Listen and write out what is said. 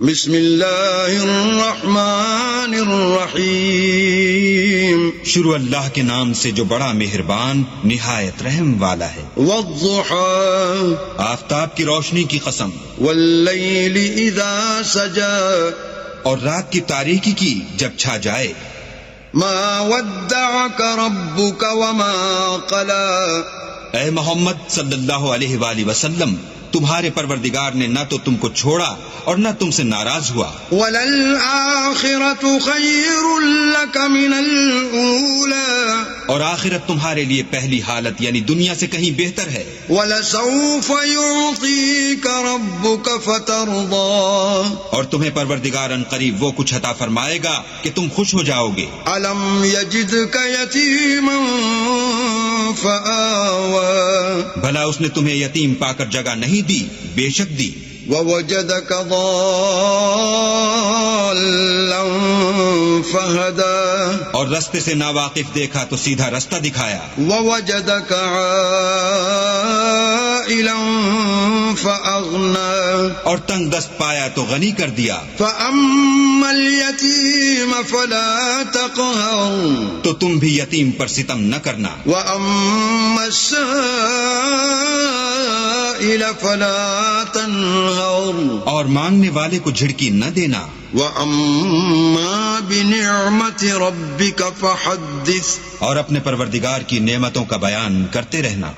بسم اللہ الرحمن الرحیم، شروع اللہ کے نام سے جو بڑا مہربان نہایت رحم والا ہے۔ والضحى آفتاب کی روشنی کی قسم، واللیل اذا سجى اور رات کی تاریکی کی جب چھا جائے۔ ما ودعك ربك وما قلى، اے محمد صلی اللہ علیہ وآلہ وسلم، تمہارے پروردگار نے نہ تو تم کو چھوڑا اور نہ تم سے ناراض ہوا۔ وَلَلْآخِرَةُ خَيْرٌ لَكَ مِنَ الْأُولَى، اور آخرت تمہارے لیے پہلی حالت یعنی دنیا سے کہیں بہتر ہے۔ وَلَسَوْفَ يُعْطِيكَ رَبُّكَ فَتَرْضَى، اور تمہیں پروردگار ان قریب وہ کچھ عطا فرمائے گا کہ تم خوش ہو جاؤ گے۔ أَلَمْ يَجِدْكَ يَتِيمًا فَآوَى، بھلا اس نے تمہیں یتیم پا کر جگہ نہیں دی؟ بے شک دی۔ وَوَجَدَكَ ضَالًّا فَهَدَى، اور رستے سے ناواقف دیکھا تو سیدھا رستہ دکھایا۔ وَوَجَدَكَ عَائِلًا فَأَغْنَى، اور تنگ دست پایا تو غنی کر دیا۔ فَأَمَّا الْيَتِيمَ فَلَا تَقْهَرْ، تو تم بھی یتیم پر ستم نہ کرنا۔ وَأَمَّا السَّائِلَ فَلَا تَنْهَرْ، اور مانگنے والے کو جھڑکی نہ دینا۔ وَأَمَّا بِنِعْمَةِ رَبِّكَ فَحَدِّثْ، اور اپنے پروردگار کی نعمتوں کا بیان کرتے رہنا۔